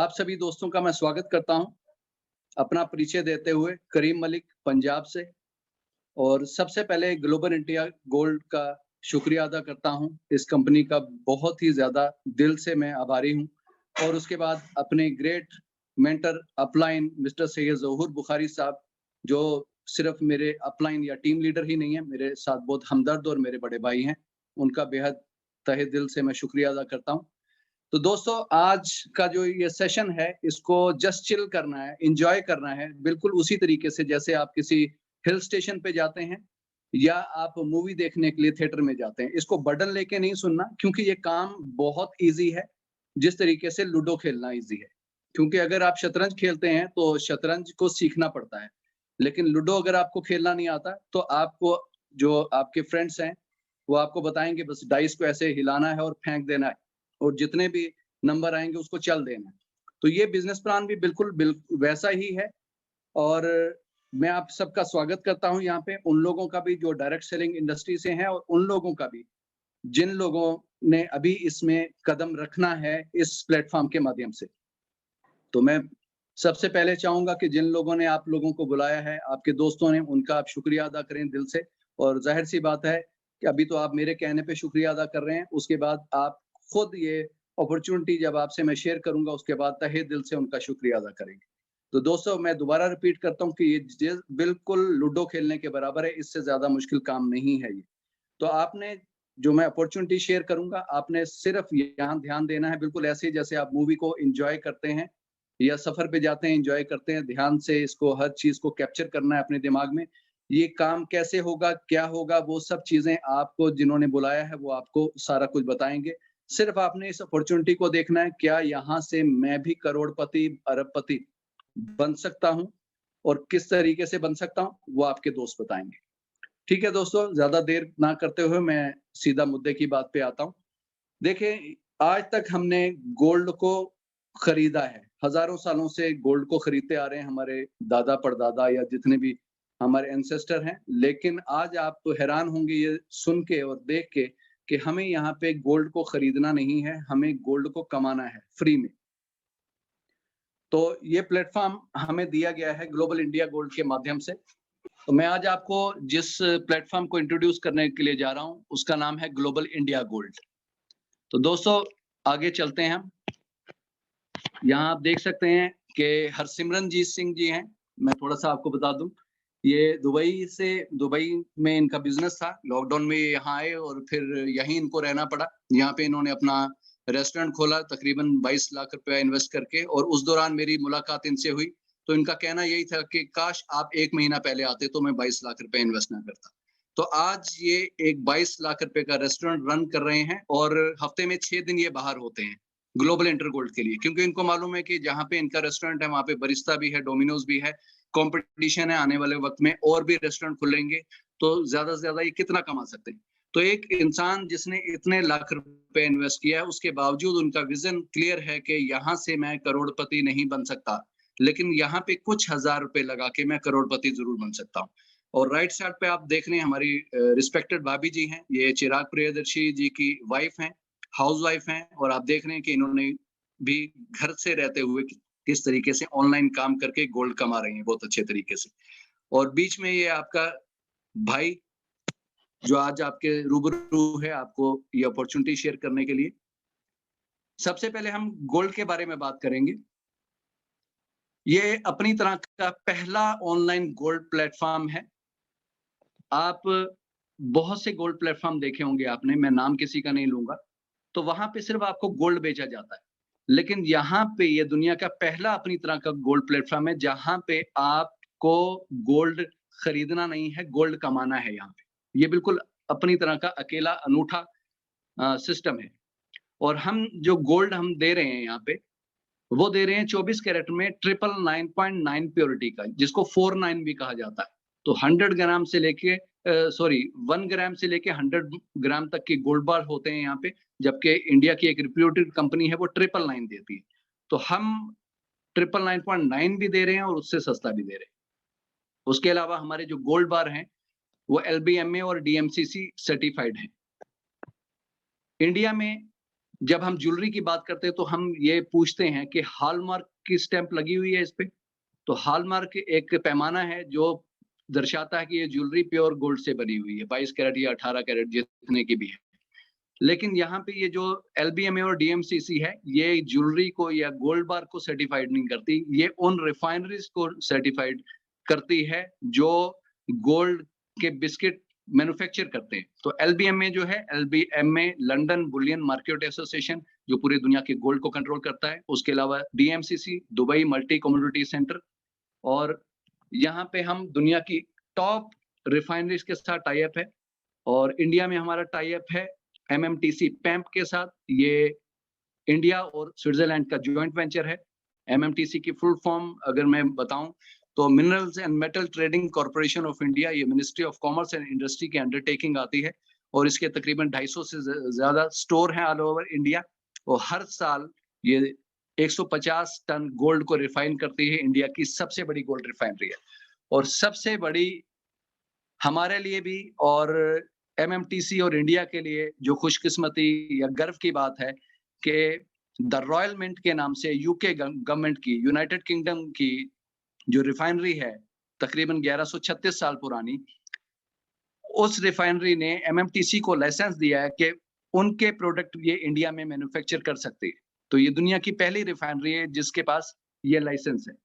आप सभी दोस्तों का मैं स्वागत करता हूं। अपना परिचय देते हुए करीम मलिक पंजाब से। और सबसे पहले ग्लोबल इंडिया गोल्ड का शुक्रिया अदा करता हूं। इस कंपनी का बहुत ही ज़्यादा दिल से मैं आभारी हूं। और उसके बाद अपने great mentor upline mister Syed Zahoor Bukhari साहब, जो सिर्फ मेरे अपलाइन या टीम लीडर ही नहीं है, मेरे साथ बहुत हमदर्द और मेरे बड़े भाई हैं। उनका बेहद तहे दिल से मैं शुक्रिया अदा करता हूं। तो दोस्तों, आज का जो ये सेशन है, इसको जस्ट चिल करना है, एन्जॉय करना है, बिल्कुल उसी तरीके से जैसे आप किसी हिल स्टेशन पे जाते हैं या आप मूवी देखने के लिए थिएटर में जाते हैं। इसको बर्डन लेके नहीं सुनना, क्योंकि ये काम बहुत ईज़ी है, जिस तरीके से लूडो खेलना ईज़ी है। क्योंकि अगर आप शतरंज खेलते हैं, तो शतरंज को सीखना पड़ता है, लेकिन लूडो अगर आपको खेलना नहीं आता, तो आपको जो आपके फ्रेंड्स हैं, वो आपको बताएँगे बस डाइस को ऐसे हिलाना है और फेंक देना है। और जितने भी नंबर आएँगे उसको चल देना है। तो ये बिज़नेस प्लान भी बिल्कुल वैसा ही है। और मैं आप सबका स्वागत करता हूँ यहाँ पे, उन लोगों का भी जो डायरेक्ट सेलिंग इंडस्ट्री से हैं और उन लोगों का भी, जिन लोगों ने अभी इसमें कदम रखना है इस प्लेटफ़ॉर्म के माध्यम से। तो मैं सबसे पहले चाहूँगा कि जिन लोगों ने आप लोगों को बुलाया है, आपके दोस्तों ने, उनका आप शुक्रिया अदा करें दिल से। और ज़ाहिर-सी बात है कि अभी तो आप मेरे कहने पे शुक्रिया अदा कर रहे हैं, उसके बाद आप खुद ये अपॉर्च्युनिटी जब आपसे मैं शेयर करूँगा, उसके बाद तहे दिल से उनका शुक्रिया अदा करेंगे। तो दोस्तों, मैं दोबारा रिपीट करता हूँ कि ये बिल्कुल लूडो खेलने के बराबर है, इससे ज़्यादा मुश्किल काम नहीं है ये। तो आपने जो मैं अपॉर्च्युनिटी शेयर करूँगा, आपने सिर्फ़ यहाँ ध्यान देना है, बिल्कुल ऐसे ही जैसे आप मूवी को एन्जॉय करते हैं या सफ़र पे जाते हैं, एन्जॉय करते हैं, ध्यान से इसको हर चीज़ को कैप्चर करना है अपने दिमाग में। ये काम कैसे होगा, क्या होगा, वो सब चीज़ें आपको जिन्होंने बुलाया है, वो आपको सारा कुछ बताएँगे। सिर्फ़ आपने इस अपॉर्च्युनिटी को देखना है, क्या यहाँ से मैं भी करोड़पति, अरबपति बन सकता हूँ और किस तरीके से बन सकता हूँ, वो आपके दोस्त बताएँगे। ठीक है दोस्तों, ज़्यादा देर ना करते हुए मैं सीधा मुद्दे की बात पे आता हूँ। देखिए, आज तक हमने गोल्ड को खरीदा है। हज़ारों सालों से गोल्ड को खरीदते आ रहे हैं हमारे दादा-परदादा या जितने भी हमारे एंसेस्टर हैं। लेकिन आज आप तो हैरान होंगे ये सुन के और देख के कि हमें यहाँ पे गोल्ड को खरीदना नहीं है, हमें गोल्ड को कमाना है फ्री में। तो ये प्लेटफ़ॉर्म हमें दिया गया है ग्लोबल इंडिया गोल्ड के माध्यम से। तो मैं आज आपको जिस प्लेटफ़ॉर्म को इंट्रोड्यूस करने के लिए जा रहा हूँ, उसका नाम है ग्लोबल इंडिया गोल्ड। तो दोस्तों, आगे चलते हैं हम। यहाँ आप देख सकते हैं कि हरसिमरनजीत सिंह जी हैं। मैं थोड़ा-सा आपको बता दूँ, ये दुबई में इनका बिज़नेस था। लॉकडाउन में ये यहाँ आए और फिर यहीं इनको रहना पड़ा। यहाँ पे इन्होंने अपना रेस्टोरेंट खोला तकरीबन 22 लाख रुपया इन्वेस्ट करके, और उस दौरान मेरी मुलाकात इनसे हुई। तो इनका कहना यही था कि काश आप 1 महीना पहले आते तो मैं 22 लाख रुपए इन्वेस्ट ना करता। तो आज ये एक 22 लाख रुपए का रेस्टोरेंट रन कर रहे हैं और हफ्ते में 6 दिन ये बाहर होते हैं। ग्लोबल इंटर गोल्ड के लिए, क्योंकि इनको मालूम है कि जहाँ पे इनका रेस्टोरेंट है वहाँ पे बरिस्ता भी है, डोमिनोज भी है, कंपटीशन है, आने वाले वक्त में और भी रेस्टोरेंट खुलेंगे, तो ज्यादा से ज्यादा ये कितना कमा सकते हैं। तो एक इंसान जिसने इतने लाख रुपए इन्वेस्ट किया है, उसके बावजूद उनका विजन क्लियर है कि यहाँ से मैं करोड़पति नहीं बन सकता, लेकिन यहाँ पे कुछ हजार रुपए लगा के मैं करोड़पति जरूर बन सकता हूँ। और राइट साइड पे आप देख रहे हैं हमारी रिस्पेक्टेड भाभी जी हैं, ये चिराग प्रियदर्शी जी की वाइफ हैं, हाउसवाइफ हैं, और आप देख रहे हैं कि इन्होंने भी घर से रहते हुए किस तरीके से ऑनलाइन काम करके गोल्ड कमा रही हैं बहुत अच्छे तरीके से। और बीच में ये आपका भाई, जो आज आपके रूबरू है, आपको ये अपॉर्चुनिटी शेयर करने के लिए। सबसे पहले हम गोल्ड के बारे में बात करेंगे। ये अपनी तरह का पहला ऑनलाइन गोल्ड प्लेटफ़ॉर्म है। आप बहुत से गोल्ड प्लेटफ़ॉर्म देखे होंगे आपने, मैं नाम किसी का नहीं लूँगा। तो वहाँ पे सिर्फ़ आपको गोल्ड बेचा जाता है। लेकिन यहाँ पे ये दुनिया का पहला अपनी तरह का गोल्ड प्लेटफ़ॉर्म है, जहाँ पे आपको गोल्ड खरीदना नहीं है, गोल्ड कमाना है यहाँ पे। ये बिल्कुल अपनी तरह का अकेला अनूठा सिस्टम है। और हम जो गोल्ड हम दे रहे हैं यहाँ पे, वो दे रहे हैं 24 कैरेट में 999.9 प्योरिटी का, जिसको 49 भी कहा जाता है। तो 100 ग्राम से लेके 1 ग्राम से लेके 100 ग्राम तक के गोल्ड बार होते हैं यहाँ पे, जबकि इंडिया की एक रिप्यूटेड कंपनी है वो 999 देती है। तो हम 999.9 भी दे रहे हैं और उससे सस्ता भी दे रहे हैं। उसके अलावा हमारे जो गोल्ड बार हैं, वो एलबीएमए और डीएमसीसी सर्टिफाइड हैं। इंडिया में जब हम ज्वेलरी की बात करते हैं तो हम ये पूछते हैं कि हॉलमार्क की स्टैंप लगी हुई है इस पे? तो हॉलमार्क एक पैमाना है जो दर्शाता है कि ये ज्वेलरी प्योर गोल्ड से बनी हुई है, 22 कैरेट या 18 कैरेट जितने की भी है। लेकिन यहाँ पे ये जो एलबीएमए और डीएमसीसी है, ये ज्वेलरी को या गोल्ड बार को सर्टिफाइड नहीं करती, ये उन रिफाइनरीज़ को सर्टिफाइड करती है जो गोल्ड के बिस्किट मैन्युफैक्चर करते हैं। तो एलबीएमए जो है, एलबीएमए लंदन बुलियन मार्केट एसोसिएशन जो पूरी दुनिया के गोल्ड को कंट्रोल करता है। उसके अलावा DMCC Dubai multi commodity centre, और यहाँ पे हम दुनिया की टॉप रिफाइनरीज़ के साथ टाई अप है। और इंडिया में हमारा टाई अप है एमएमटीसी पैम्प के साथ। ये इंडिया और स्विट्जरलैंड का जॉइंट वेंचर है। एमएमटीसी की फुल फॉर्म अगर मैं बताऊं तो minerals and metal trading corporation of India, ये ministry of commerce and industry की अंडरटेकिंग आती है और इसके तकरीबन 250 से ज्यादा स्टोर हैं ऑल ओवर इंडिया। और हर साल ये 150 टन गोल्ड को रिफाइन करती है। इंडिया की सबसे बड़ी गोल्ड रिफाइनरी है और सबसे बड़ी हमारे लिए भी और एमएमटीसी और इंडिया के लिए जो खुशकिस्मती या गर्व की बात है कि द रॉयल मिंट के नाम से यूके गवर्नमेंट की, यूनाइटेड किंगडम की जो रिफाइनरी है तकरीबन 1136 साल पुरानी, उस रिफाइनरी ने एमएमटीसी को लाइसेंस दिया है कि उनके प्रोडक्ट ये इंडिया में मैन्युफैक्चर कर सकते हैं। तो ये दुनिया की पहली रिफाइनरी है जिसके पास ये लाइसेंस है।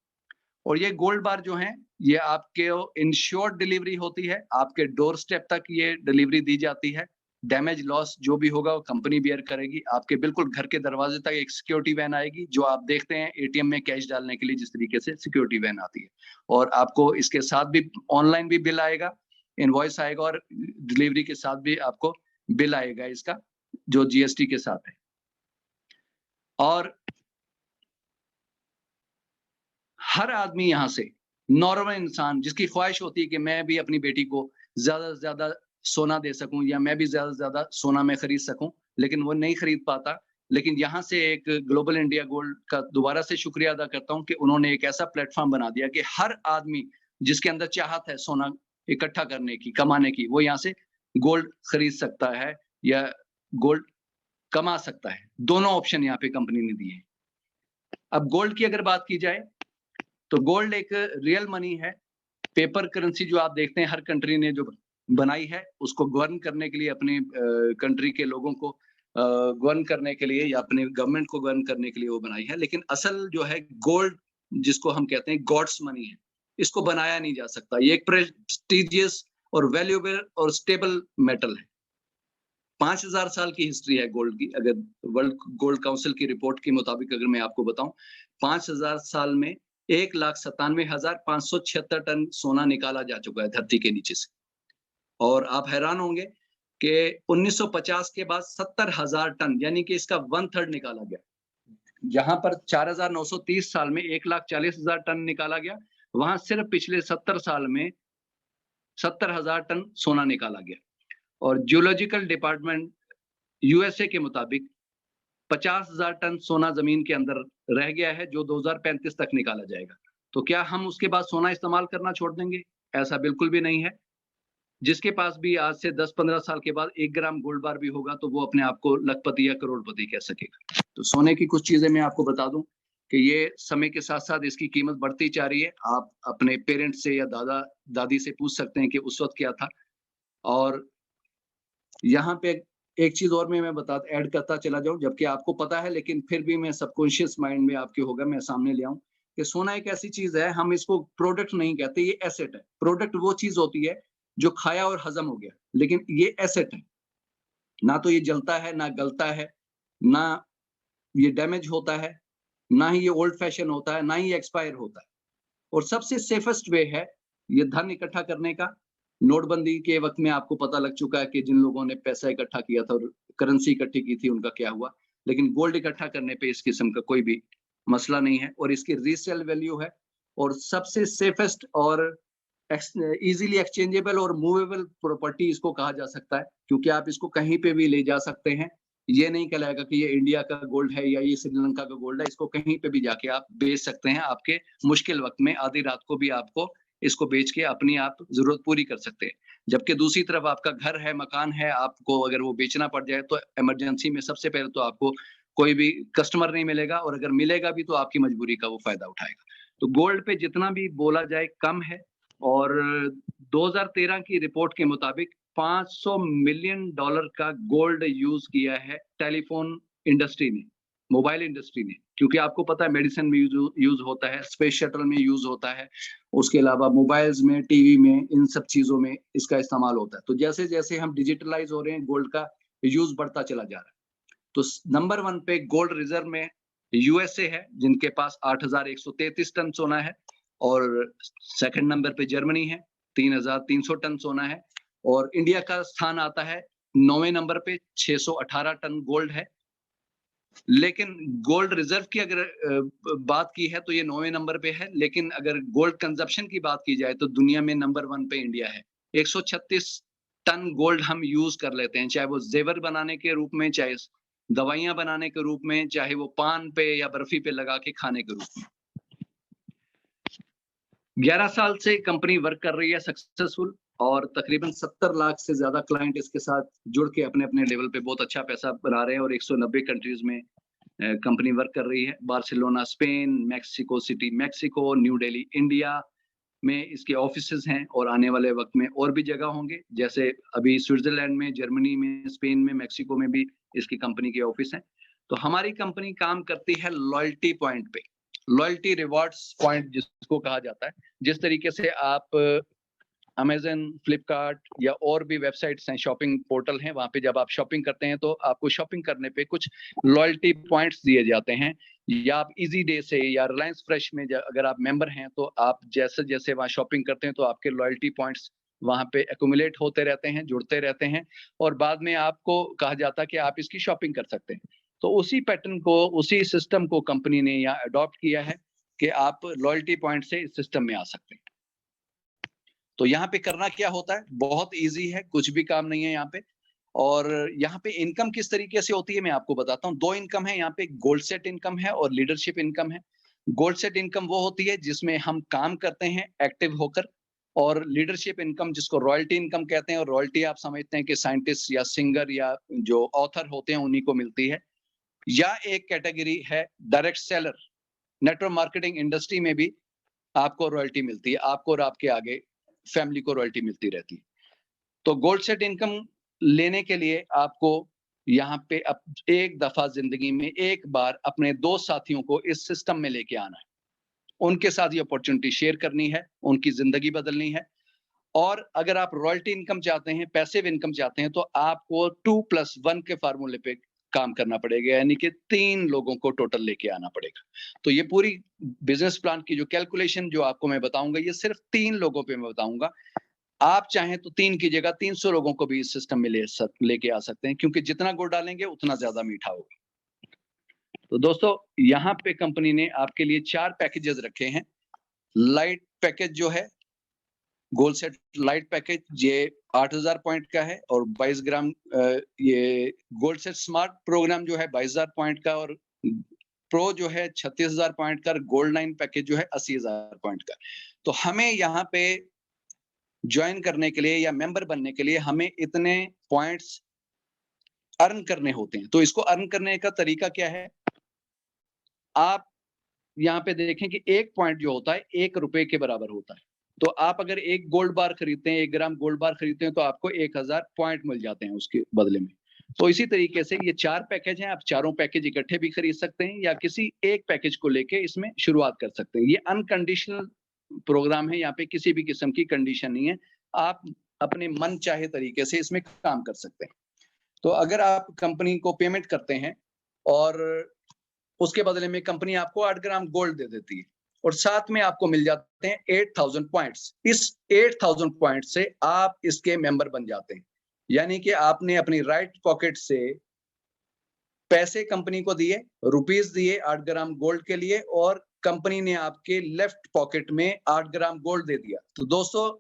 और ये गोल्ड बार जो हैं, ये आपके इंश्योर्ड डिलीवरी होती है, आपके डोर स्टेप तक ये डिलीवरी दी जाती है। डैमेज लॉस जो भी होगा वो कंपनी बियर करेगी। आपके बिल्कुल घर के दरवाजे तक एक सिक्योरिटी वैन आएगी, जो आप देखते हैं एटीएम में कैश डालने के लिए जिस तरीके से सिक्योरिटी वैन आती है। और आपको इसके साथ भी ऑनलाइन भी बिल आएगा, इनवॉइस आएगा और डिलीवरी के साथ भी आपको बिल आएगा इसका, जो जीएसटी के साथ है। और हर आदमी यहाँ से, नॉर्मल इंसान जिसकी ख्वाहिश होती है कि मैं भी अपनी बेटी को ज़्यादा से ज़्यादा सोना दे सकूँ या मैं भी ज़्यादा से ज़्यादा सोना मैं खरीद सकूँ, लेकिन वो नहीं खरीद पाता। लेकिन यहाँ से एक ग्लोबल इंडिया गोल्ड का दोबारा से शुक्रिया अदा करता हूँ कि उन्होंने एक ऐसा प्लेटफ़ॉर्म बना दिया कि हर आदमी जिसके अंदर चाहत है सोना इकट्ठा करने की, कमाने की, वो यहाँ से गोल्ड खरीद सकता है या गोल्ड कमा सकता है। दोनों ऑप्शन यहाँ पे कंपनी ने दिए हैं। अब गोल्ड की अगर बात की जाए तो गोल्ड एक रियल मनी है। पेपर करेंसी जो आप देखते हैं हर कंट्री ने जो बनाई है, उसको गवर्न करने के लिए अपने कंट्री के लोगों को गवर्न करने के लिए या अपने गवर्नमेंट को गवर्न करने के लिए वो बनाई है। लेकिन असल जो है गोल्ड, जिसको हम कहते हैं गॉड्स मनी है, इसको बनाया नहीं जा सकता। ये एक प्रेस्टिजियस और वैल्यूएबल और स्टेबल मेटल है। 5000 साल की हिस्ट्री है गोल्ड की। अगर वर्ल्ड गोल्ड काउंसिल की रिपोर्ट के मुताबिक अगर मैं आपको बताऊं, 5000 साल में 1,97,576 टन सोना निकाला जा चुका है धरती के नीचे से। और आप हैरान होंगे कि 1950 के बाद 70,000 टन, यानी कि इसका 1/3 निकाला गया। जहां पर 4,930 साल में 1,40,000 टन निकाला गया, वहां सिर्फ पिछले 70 साल में 70,000 टन सोना निकाला गया। और जियोलॉजिकल डिपार्टमेंट यूएसए के मुताबिक 50,000 टन सोना जमीन के अंदर रह गया है, जो 2035 तक निकाला जाएगा। तो क्या हम उसके बाद सोना इस्तेमाल करना छोड़ देंगे? ऐसा बिल्कुल भी नहीं है। जिसके पास भी आज से 10-15 साल के बाद 1 ग्राम गोल्ड बार भी होगा, तो वो अपने आप को लखपति या करोड़पति कह सकेगा। तो सोने की कुछ चीज़ें मैं आपको बता दूँ कि ये समय के साथ-साथ इसकी कीमत बढ़ती जा रही है। आप अपने पेरेंट्स से या दादा-दादी से पूछ सकते हैं कि उस वक़्त क्या था। और यहाँ पे एक चीज़ और मैं बता ऐड करता चला जाऊँ, जबकि आपको पता है, लेकिन फिर भी मैं सबकॉन्शियस माइंड में आपके होगा, मैं सामने ले आऊँ कि सोना एक ऐसी चीज़ है, हम इसको प्रोडक्ट नहीं कहते, ये एसेट है। प्रोडक्ट वो चीज़ होती है जो खाया और हज़म हो गया, लेकिन ये एसेट है। ना तो ये जलता है, ना गलता है, ना ये डैमेज होता है, ना ही ये ओल्ड फैशन होता है, ना ही ये एक्सपायर होता है। और सबसे सेफेस्ट वे है ये धन इकट्ठा करने का। नोटबंदी के वक़्त में आपको पता लग चुका है कि जिन लोगों ने पैसा इकट्ठा किया था और करेंसी इकट्ठी की थी, उनका क्या हुआ। लेकिन गोल्ड इकट्ठा करने पे इस किस्म का कोई भी मसला नहीं है और इसकी रीसेल वैल्यू है और सबसे सेफेस्ट और ईज़िली एक्सचेंजेबल और मूवेबल प्रॉपर्टी इसको कहा जा सकता है, क्योंकि आप इसको कहीं पे भी ले जा सकते हैं। ये नहीं कहलाएगा कि ये इंडिया का गोल्ड है या ये श्रीलंका का गोल्ड है, इसको कहीं पे भी जाके आप बेच सकते हैं। आपके मुश्किल वक़्त में आधी रात को भी आपको इसको बेच के अपनी आप ज़रूरत पूरी कर सकते हैं। जबकि दूसरी तरफ आपका घर है, मकान है, आपको अगर वो बेचना पड़ जाए तो इमरजेंसी में सबसे पहले तो आपको कोई भी कस्टमर नहीं मिलेगा, और अगर मिलेगा भी तो आपकी मजबूरी का वो फ़ायदा उठाएगा। तो गोल्ड पे जितना भी बोला जाए कम है, और 2013 की रिपोर्ट के मुताबिक $500 मिलियन का गोल्ड यूज़ किया है टेलीफ़ोन इंडस्ट्री ने, मोबाइल इंडस्ट्री ने, क्योंकि आपको पता है मेडिसिन में यूज़ होता है, स्पेस शटल में यूज़ होता है, उसके अलावा मोबाइल्स में, टीवी में, इन सब चीज़ों में इसका इस्तेमाल होता है। तो जैसे-जैसे हम डिजिटलाइज़ हो रहे हैं, गोल्ड का यूज़ बढ़ता चला जा रहा है। तो नंबर 1 पे गोल्ड रिजर्व में यूएसए है, जिनके पास 8,133 टन सोना है, और सेकंड नंबर पे जर्मनी है, 3,300 टन सोना है, और इंडिया का स्थान आता है 9वें नंबर पे, 618 टन गोल्ड है। लेकिन गोल्ड रिजर्व की अगर बात की है तो ये 9वें नंबर पे है, लेकिन अगर गोल्ड कंजप्शन की बात की जाए तो दुनिया में नंबर 1 पे इंडिया है। 136 टन गोल्ड हम यूज़ कर लेते हैं, चाहे वो ज़ेवर बनाने के रूप में, चाहे दवाइयाँ बनाने के रूप में, चाहे वो पान पे या बर्फी पे लगा के खाने के रूप में। 11 साल से कंपनी वर्क कर रही है सक्सेसफुल, और तकरीबन 70 लाख से ज़्यादा क्लाइंट इसके साथ जुड़ के अपने-अपने लेवल पे बहुत अच्छा पैसा बना रहे हैं, और 190 कंट्रीज़ में कंपनी वर्क कर रही है। Barcelona Spain, Mexico city Mexico, new Delhi India में इसके ऑफिसेज़ हैं, और आने वाले वक़्त में और भी जगह होंगे। जैसे अभी स्विट्ज़रलैंड में, जर्मनी में, स्पेन में, मेक्सिको में भी इसकी कंपनी के ऑफिस हैं। तो हमारी कंपनी काम करती है लॉयल्टी पॉइंट पे। लॉयल्टी रिवार्ड्स पॉइंट जिसको कहा जाता है। जिस तरीके से आप अमेज़न, फ्लिपकार्ट या और भी वेबसाइट्स हैं, शॉपिंग पोर्टल हैं, वहाँ पे जब आप शॉपिंग करते हैं तो आपको शॉपिंग करने पे कुछ लॉयल्टी पॉइंट्स दिए जाते हैं, या आप ईज़ी डे से या रिलायंस फ्रेश में अगर आप मेंबर हैं तो आप जैसे-जैसे वहाँ शॉपिंग करते हैं तो आपके लॉयल्टी पॉइंट्स वहाँ पे एक्यूमुलेट होते रहते हैं, जुड़ते रहते हैं, और बाद में आपको कहा जाता है कि आप इसकी शॉपिंग कर सकते हैं। तो उसी पैटर्न को, उसी सिस्टम को कंपनी ने यहाँ अडॉप्ट किया है कि आप लॉयल्टी पॉइंट से इस सिस्टम में आ सकते हैं। तो यहाँ पे करना क्या होता है, बहुत ईज़ी है, कुछ भी काम नहीं है यहाँ पे। और यहाँ पे इनकम किस तरीके से होती है मैं आपको बताता हूँ। 2 इनकम है यहाँ पे, गोल्ड सेट इनकम है और लीडरशिप इनकम है। गोल्ड सेट इनकम वो होती है जिसमें हम काम करते हैं एक्टिव होकर, और लीडरशिप इनकम जिसको रॉयल्टी इनकम कहते हैं, और रॉयल्टी आप समझते हैं कि साइंटिस्ट या सिंगर या जो ऑथर होते हैं उन्हीं को मिलती है। या एक कैटेगरी है direct seller, network marketing industry में भी आपको रॉयल्टी मिलती है, आपको और आपके आगे फैमिली को रॉयल्टी मिलती रहती है। तो गोल्ड सेट इनकम लेने के लिए आपको यहाँ पे एक दफा जिंदगी में एक बार अपने 2 साथियों को इस सिस्टम में लेके आना है। उनके साथ ये अपॉर्चुनिटी शेयर करनी है, उनकी जिंदगी बदलनी है। और अगर आप रॉयल्टी इनकम चाहते हैं, पैसिव इनकम चाहते हैं, तो आपको 2+1 के फार्मूले पे काम करना पड़ेगा, यानी कि 3 लोगों को टोटल लेके आना पड़ेगा। तो ये पूरी बिज़नेस प्लान की जो कैलकुलेशन जो आपको मैं बताऊँगा, ये सिर्फ़ 3 लोगों पे मैं बताऊँगा। आप चाहें तो 3 की जगह 300 लोगों को भी इस सिस्टम में लेके आ सकते हैं, क्योंकि जितना गुड़ डालेंगे उतना ज़्यादा मीठा होगा। तो दोस्तों, यहाँ पे कंपनी ने आपके लिए 4 पैकेजेज़ रखे हैं। लाइट पैकेज जो है, गोल्ड सेट लाइट पैकेज, ये 8,000 पॉइंट का है, और 22 ग्राम ये गोल्ड सेट स्मार्ट प्रोग्राम जो है 22,000 पॉइंट का, और प्रो जो है 36,000 पॉइंट का, गोल्ड 9 पैकेज जो है 80,000 पॉइंट का। तो हमें यहाँ पे जॉइन करने के लिए या मेंबर बनने के लिए हमें इतने पॉइंट्स अर्न करने होते हैं। तो इसको अर्न करने का तरीका क्या है? आप यहाँ पे देखें कि 1 पॉइंट जो होता है 1 रुपए के बराबर होता है। तो आप अगर 1 गोल्ड बार खरीदते हैं, 1 ग्राम गोल्ड बार खरीदते हैं, तो आपको 1000 पॉइंट मिल जाते हैं उसके बदले में। तो इसी तरीके से ये 4 पैकेज हैं, आप चारों पैकेज इकट्ठे भी खरीद सकते हैं, या किसी एक पैकेज को लेके इसमें शुरुआत कर सकते हैं। ये अनकंडीशनल प्रोग्राम है, यहाँ पे किसी भी किस्म की कंडीशन नहीं है। आप अपने मन चाहे तरीके से इसमें काम कर सकते हैं। तो अगर आप कंपनी को पेमेंट करते हैं, और उसके बदले में कंपनी आपको 8 ग्राम गोल्ड दे देती है, और साथ में आपको मिल जाते हैं 8,000 पॉइंट्स। इस 8,000 पॉइंट से आप इसके मेंबर बन जाते हैं। यानी कि आपने अपनी राइट पॉकेट से पैसे कंपनी को दिए, रुपीस दिए 8 ग्राम गोल्ड के लिए, और कंपनी ने आपके लेफ्ट पॉकेट में 8 ग्राम गोल्ड दे दिया। तो दोस्तों,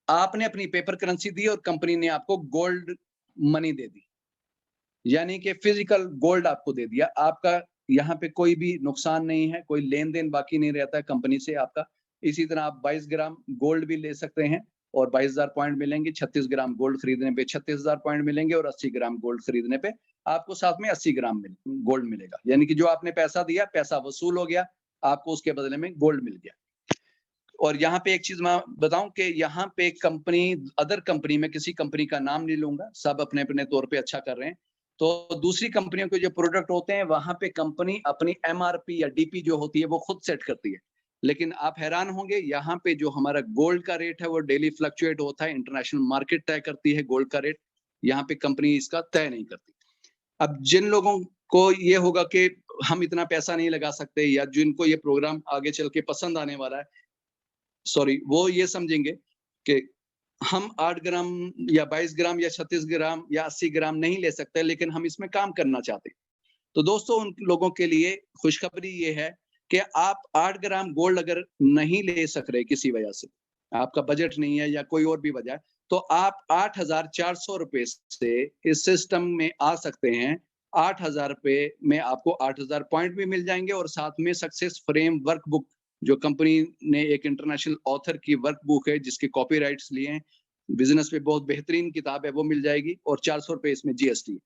आपने अपनी पेपर करेंसी दी और कंपनी ने आपको गोल्ड मनी दे दी, यानी कि फिजिकल गोल्ड आपको दे दिया। आपका यहाँ पे कोई भी नुकसान नहीं है, कोई लेन-देन बाकी नहीं रहता है कंपनी से आपका। इसी तरह आप 22 ग्राम गोल्ड भी ले सकते हैं, और 22,000 पॉइंट मिलेंगे। 36 ग्राम गोल्ड खरीदने पे 36,000 पॉइंट मिलेंगे और 80 ग्राम गोल्ड खरीदने पे आपको साथ में 80 ग्राम गोल्ड मिलेगा। यानी कि जो आपने पैसा दिया, पैसा वसूल हो गया, आपको उसके बदले में गोल्ड मिल गया। और यहाँ पे एक चीज मैं बताऊं कि यहाँ पे कंपनी, अदर कंपनी में किसी कंपनी का नाम नहीं लूंगा, सब अपने अपने तौर पे अच्छा कर रहे हैं। तो दूसरी कंपनियों के जो प्रोडक्ट होते हैं वहां पे कंपनी अपनी एमआरपी या डीपी जो होती है वो खुद सेट करती है। लेकिन आप हैरान होंगे, यहाँ पे जो हमारा गोल्ड का रेट है वो डेली फ्लक्चुएट होता है, इंटरनेशनल मार्केट तय करती है गोल्ड का रेट, यहाँ पे कंपनी इसका तय नहीं करती। अब जिन लोगों को ये होगा कि हम इतना पैसा नहीं लगा सकते, या जिनको ये प्रोग्राम आगे चल के पसंद आने वाला है, सॉरी, वो ये समझेंगे कि हम 8 ग्राम या 22 ग्राम या 36 ग्राम या 80 ग्राम नहीं ले सकते, लेकिन हम इसमें काम करना चाहते हैं। तो दोस्तों, उन लोगों के लिए खुशखबरी ये है कि आप 8 ग्राम गोल्ड अगर नहीं ले सक रहे किसी वजह से, आपका बजट नहीं है या कोई और भी वजह है, तो आप 8,400 रुपए से इस सिस्टम में आ सकते हैं। 8,000 रुपए में आपको 8,000 पॉइंट भी मिल जाएंगे और साथ में सक्सेस फ्रेम वर्कबुक, जो कंपनी ने एक इंटरनेशनल ऑथर की वर्कबुक है जिसके कॉपीराइट्स लिए हैं, बिजनेस पे बहुत बेहतरीन किताब है, वो मिल जाएगी और 400 रुपए इसमें जीएसटी।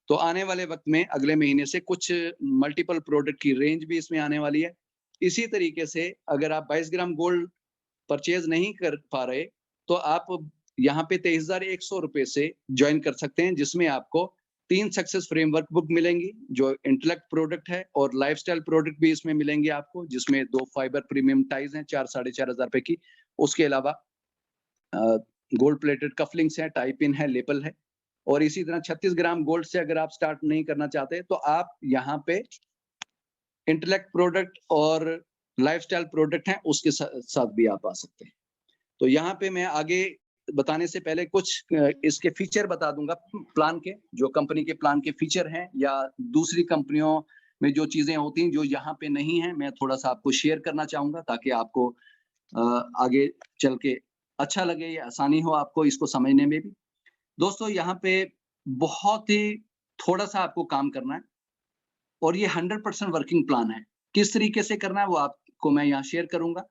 तो आने वाले वक्त में अगले महीने से कुछ मल्टीपल प्रोडक्ट की रेंज भी इसमें आने वाली है। इसी तरीके से अगर आप 22 ग्राम गोल्ड परचेज नहीं कर पा रहे, तो आप यहाँ पे 23,100 रुपए से ज्वाइन कर सकते हैं, जिसमें आपको 3 सक्सेस फ्रेमवर्क बुक मिलेंगी जो इंटेलेक्ट प्रोडक्ट है, और लाइफस्टाइल प्रोडक्ट भी इसमें मिलेंगे आपको, जिसमें 2 फाइबर प्रीमियम टाइज हैं 4-4,500 रुपए की। उसके अलावा गोल्ड प्लेटेड कफलिंग्स हैं, टाई पिन है, लेपल है। और इसी तरह 36 ग्राम गोल्ड से अगर आप स्टार्ट नहीं करना चाहते, तो आप यहाँ पे इंटेलेक्ट प्रोडक्ट और लाइफस्टाइल प्रोडक्ट हैं उसके साथ भी आप आ सकते हैं। तो यहाँ पे मैं आगे बताने से पहले कुछ इसके फीचर बता दूंगा प्लान के, जो कंपनी के प्लान के फीचर हैं या दूसरी कंपनियों में जो चीजें होती हैं जो यहाँ पे नहीं है, मैं थोड़ा सा आपको शेयर करना चाहूंगा ताकि आपको आगे चल के अच्छा लगे या आसानी हो आपको इसको समझने में भी। दोस्तों, यहाँ पे बहुत ही थोड़ा सा आपको काम करना है और ये 100% वर्किंग प्लान है। किस तरीके से करना है वो आपको मैं यहाँ शेयर करूंगा।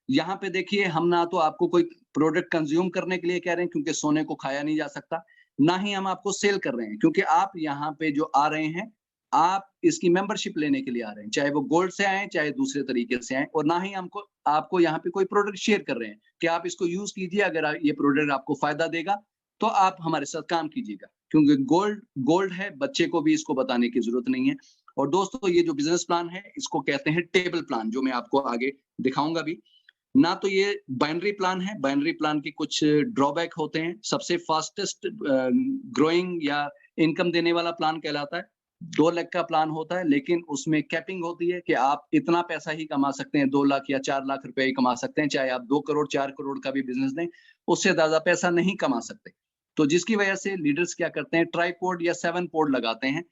यहाँ पे देखिए, हम ना तो आपको कोई प्रोडक्ट कंज्यूम करने के लिए कह रहे हैं क्योंकि सोने को खाया नहीं जा सकता, ना ही हम आपको सेल कर रहे हैं, क्योंकि आप यहाँ पे जो आ रहे हैं, आप इसकी मेंबरशिप लेने के लिए आ रहे हैं, चाहे वो गोल्ड से आए चाहे दूसरे तरीके से आए, और ना ही हमको आपको यहाँ पे कोई प्रोडक्ट शेयर कर रहे हैं कि आप इसको यूज कीजिए, अगर ये प्रोडक्ट आपको फायदा देगा तो आप हमारे साथ काम कीजिएगा, क्योंकि गोल्ड गोल्ड है, बच्चे को भी इसको बताने की जरूरत नहीं है। और दोस्तों, ये जो बिजनेस प्लान है इसको कहते हैं टेबल प्लान, जो मैं आपको आगे दिखाऊंगा भी। ना तो ये बाइनरी प्लान है, बाइनरी प्लान के कुछ ड्रॉबैक होते हैं। सबसे फास्टेस्ट ग्रोइंग या इनकम देने वाला प्लान कहलाता है। 2 लाख का प्लान होता है, लेकिन उसमें कैपिंग होती है कि आप इतना पैसा ही कमा सकते हैं, 2 लाख या 4 लाख रुपए ही कमा सकते हैं, चाहे आप 2 करोड़ 4 करोड़ का भी बिजनेस दें, उससे ज्यादा पैसा नहीं कमा सकते। तो जिसकी वजह से लीडर्स क्या करते हैं, ट्राइपॉड या 7 पॉड लगाते हैं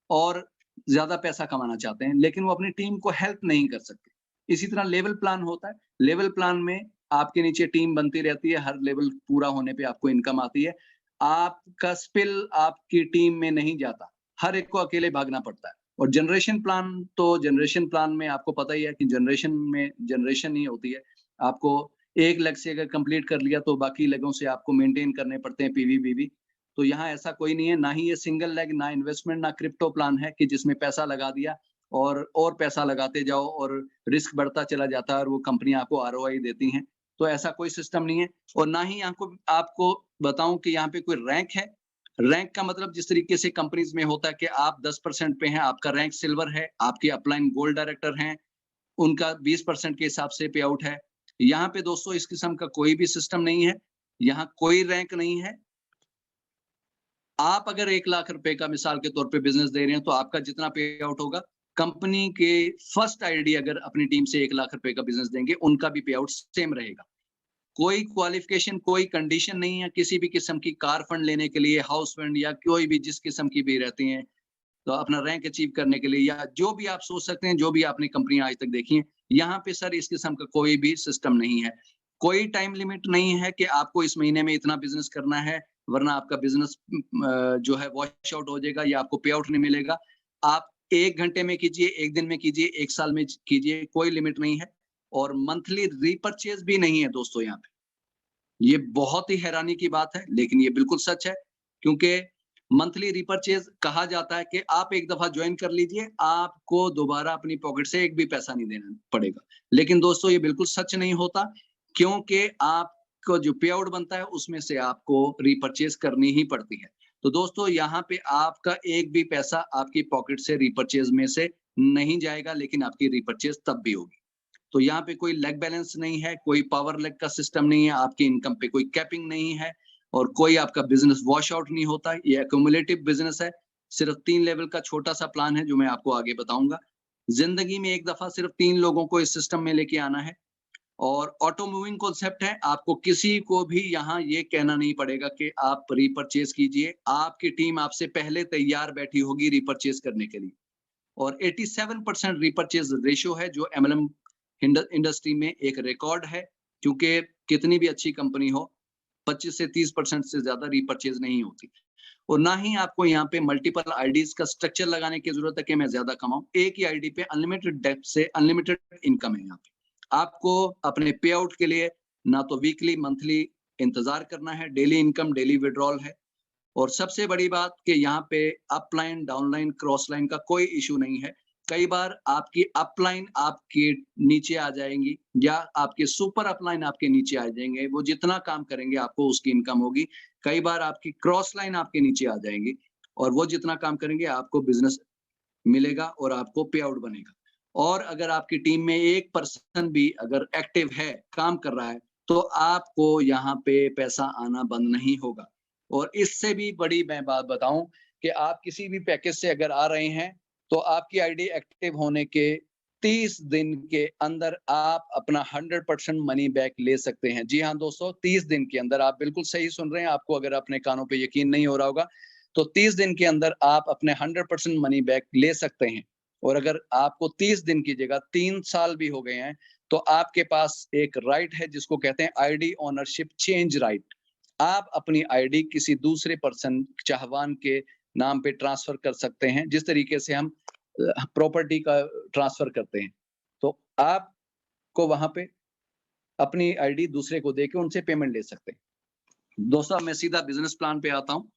और ज्यादा पैसा कमाना चाहते हैं, लेकिन वो अपनी टीम को हेल्प नहीं कर सकते। इसी तरह लेवल प्लान होता है। लेवल प्लान में आपके नीचे टीम बनती रहती है, हर लेवल पूरा होने पे आपको इनकम आती है। आपका स्पिल आपकी टीम में नहीं जाता, हर एक को अकेले भागना पड़ता है। और जनरेशन प्लान, तो जनरेशन प्लान में आपको पता ही है कि जनरेशन में जनरेशन ही होती है। आपको एक लेग से अगर कंप्लीट कर लिया तो बाकी लेगों से आपको मेंटेन करने पड़ते हैं पीवी। तो यहाँ ऐसा कोई नहीं है, ना ही ये सिंगल लेग, ना इन्वेस्टमेंट, ना क्रिप्टो प्लान है कि जिसमें पैसा लगा दिया और पैसा लगाते जाओ और रिस्क बढ़ता चला जाता है और वो कंपनियां आपको आरओआई देती हैं। तो ऐसा कोई सिस्टम नहीं है। और ना ही आपको आपको बताऊं कि यहाँ पे कोई रैंक है। रैंक का मतलब जिस तरीके से कंपनीज में होता है कि आप 10% पे हैं, आपका रैंक सिल्वर है, आपके अपलाइन गोल्ड डायरेक्टर हैं, उनका 20% के हिसाब से पे आउट है। यहाँ पे दोस्तों इस किस्म का कोई भी सिस्टम नहीं है, यहाँ कोई रैंक नहीं है। आप अगर 1 लाख रुपए का मिसाल के तौर पे बिजनेस दे रहे हैं, तो आपका जितना पे आउट होगा, कंपनी के फर्स्ट आईडी अगर अपनी टीम से 1 लाख रुपए का बिजनेस देंगे, उनका भी पे आउट सेम रहेगा। कोई क्वालिफिकेशन, कोई कंडीशन नहीं है किसी भी किस्म की, कार फंड लेने के लिए, हाउस फंड या कोई भी जिस किस्म की भी रहती हैं, तो अपना रैंक अचीव करने के लिए या जो भी आप सोच सकते हैं, जो भी आपने कंपनियां आज तक देखी हैं, यहाँ पे सर इस किस्म का कोई भी सिस्टम नहीं है। कोई टाइम लिमिट नहीं है कि आपको इस महीने में इतना बिजनेस करना है, वरना आपका बिजनेस जो है वॉश आउट हो जाएगा या आपको पे आउट नहीं मिलेगा। आप 1 घंटे में कीजिए, 1 दिन में कीजिए, 1 साल में कीजिए, कोई लिमिट नहीं है। और मंथली रीपर्चेज भी नहीं है दोस्तों यहाँ पे। ये बहुत ही हैरानी की बात है, लेकिन ये बिल्कुल सच है, क्योंकि मंथली रीपरचेज़ कहा जाता है कि आप एक दफ़ा जॉइन कर लीजिए, आपको दोबारा अपनी पॉकेट से एक भी पैसा नहीं देना पड़ेगा। लेकिन दोस्तों ये बिल्कुल सच नहीं होता, क्योंकि आपको जो पे आउट बनता है उसमें से आपको रीपरचेज़ करनी ही पड़ती है। तो दोस्तों यहाँ पे आपका एक भी पैसा आपकी पॉकेट से रीपरचेज़ में से नहीं जाएगा, लेकिन आपकी रीपरचेज़ तब भी होगी। तो यहाँ पे कोई लेग बैलेंस नहीं है, कोई पावर लेग का सिस्टम नहीं है, आपकी इनकम पे कोई कैपिंग नहीं है और कोई आपका बिज़नेस वॉश आउट नहीं होता है। ये एक्युमुलेटिव बिज़नेस है। सिर्फ़ 3 लेवल का छोटा-सा प्लान है जो मैं आपको आगे बताऊँगा। ज़िंदगी में एक दफ़ा सिर्फ़ 3 लोगों को इस सिस्टम में लेके आना है और ऑटो मूविंग कॉन्सेप्ट है। आपको किसी को भी यहाँ ये कहना नहीं पड़ेगा कि आप रीपरचेज़ कीजिए। आपकी टीम आपसे पहले तैयार बैठी होगी रीपरचेज़ करने के लिए। और 87% रीपरचेज़ रेशियो है जो एमएलएम इंडस्ट्री में एक रिकॉर्ड है, क्योंकि कितनी भी अच्छी कंपनी हो, 25 से 30% से ज़्यादा रीपरचेज़ नहीं होती। और ना ही आपको यहाँ पे मल्टीपल आईडीज़ का स्ट्रक्चर लगाने की ज़रूरत है कि मैं ज़्यादा कमाऊँ। एक ही आईडी पे अनलिमिटेड डेप्थ से अनलिमिटेड इनकम है यहाँ पे। आपको अपने पे आउट के लिए ना तो वीकली, मंथली इंतज़ार करना है, डेली इनकम, डेली विथड्रॉल है। और सबसे बड़ी बात कि यहाँ पे अपलाइन, डाउनलाइन, क्रॉस लाइन का कोई इश्यू नहीं है। कई बार आपकी अपलाइन आपके नीचे आ जाएँगी या आपके सुपर अपलाइन आपके नीचे आ जाएँगे। वो जितना काम करेंगे आपको उसकी इनकम होगी। कई बार आपकी क्रॉस लाइन आपके नीचे आ जाएँगी और वो जितना काम करेंगे आपको बिज़नेस मिलेगा और आपको पे आउट बनेगा। और अगर आपकी टीम में एक पर्सन भी अगर एक्टिव है, काम कर रहा है, तो आपको यहाँ पे पैसा आना बंद नहीं होगा। और इससे भी बड़ी मैं बात बताऊँ कि आप किसी भी पैकेज से अगर आ रहे हैं, तो आपकी आईडी एक्टिव होने के 30 दिन के अंदर आप अपना 100% मनी बैक ले सकते हैं। जी हाँ दोस्तों, 30 दिन के अंदर आप बिल्कुल सही सुन रहे हैं, आपको अगर अपने कानों पे यकीन नहीं हो रहा होगा, तो 30 दिन के अंदर आप अपने 100% मनी बैक ले सकते हैं। और अगर आपको 30 दिन की जगह 3 साल भी हो गए हैं, तो आपके पास एक राइट है जिसको कहते हैं आईडी ओनरशिप चेंज राइट। आप अपनी आईडी किसी दूसरे पर्सन चाहवान के नाम पे ट्रांसफर कर सकते हैं, जिस तरीके से हम प्रॉपर्टी का ट्रांसफर करते हैं। तो आपको वहाँ पे अपनी आईडी दूसरे को देके उनसे पेमेंट ले सकते हैं। दोस्तों, मैं सीधा बिज़नेस प्लान पे आता हूँ।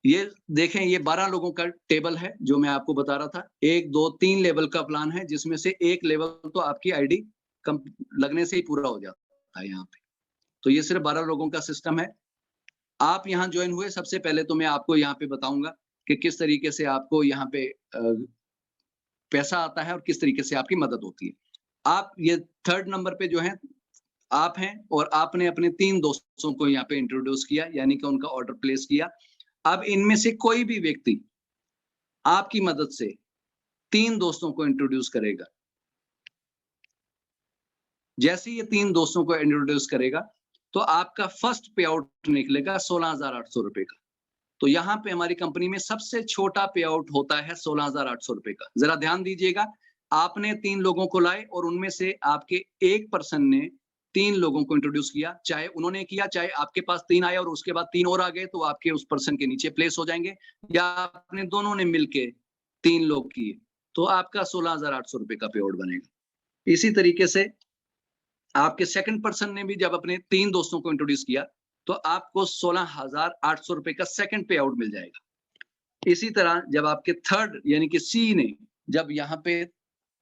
ये देखें, ये 12 लोगों का टेबल है जो मैं आपको बता रहा था। 1, 2, 3 लेवल का प्लान है जिसमें से 1 लेवल तो आपकी आईडी कम लगने से ही पूरा हो जाता है यहाँ पे। तो ये सिर्फ़ 12 लोगों का सिस्टम है। आप यहाँ जॉइन हुए, सबसे पहले तो मैं आपको यहाँ पे बताऊँगा कि किस तरीके से आपको यहाँ पे पैसा आता है और किस तरीके से आपकी मदद होती है। आप ये 3rd नंबर पे जो हैं, आप हैं और आपने अपने 3 दोस्तों को यहाँ पे इंट्रोड्यूस किया, यानी कि उनका ऑर्डर प्लेस किया। अब इनमें से कोई भी व्यक्ति आपकी मदद से 3 दोस्तों को इंट्रोड्यूस करेगा। जैसे ही ये 3 दोस्तों को इंट्रोड्यूस करेगा, तो आपका फर्स्ट पे आउट निकलेगा ₹16,800 का। तो यहाँ पे हमारी कंपनी में सबसे छोटा पे आउट होता है ₹16,800 का। ज़रा ध्यान दीजिएगा, आपने 3 लोगों को लाए और उनमें से आपके एक पर्सन ने 3 लोगों को इंट्रोड्यूस किया, चाहे उन्होंने किया, चाहे आपके पास 3 आए और उसके बाद 3 और आ गए, तो आपके उस पर्सन के नीचे प्लेस हो जाएँगे या आपने दोनों ने मिलके 3 लोग किए, तो आपका ₹16,800 का पे आउट बनेगा। इसी तरीके से आपके सेकंड पर्सन ने भी जब अपने 3 दोस्तों को इंट्रोड्यूस किया, तो आपको ₹16,800 का सेकंड पे आउट मिल जाएगा। इसी तरह जब आपके थर्ड यानी कि सी ने जब यहाँ पे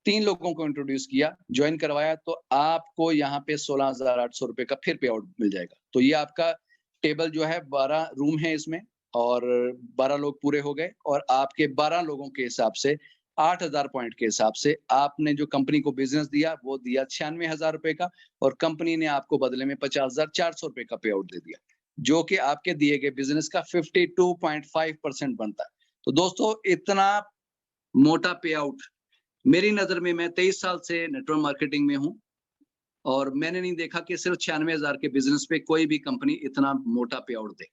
3 लोगों को इंट्रोड्यूस किया, जॉइन करवाया, तो आपको यहाँ पे ₹16,800 का फिर पे आउट मिल जाएगा। तो ये आपका टेबल जो है 12 रूम है इसमें और 12 लोग पूरे हो गए और आपके 12 लोगों के हिसाब से 8,000 पॉइंट के हिसाब से आपने जो कंपनी को बिज़नेस दिया, वो दिया ₹96,000 का और कंपनी ने आपको बदले में ₹50,400 का पे आउट दे दिया, जो कि आपके दिए गए बिज़नेस का 52.5% बनता है। तो दोस्तों, इतना मोटा पे आउट मेरी नज़र में, मैं 23 साल से नेटवर्क मार्केटिंग में हूँ और मैंने नहीं देखा कि सिर्फ़ 96,000 के बिज़नेस पे कोई भी कंपनी इतना मोटा पे आउट दे।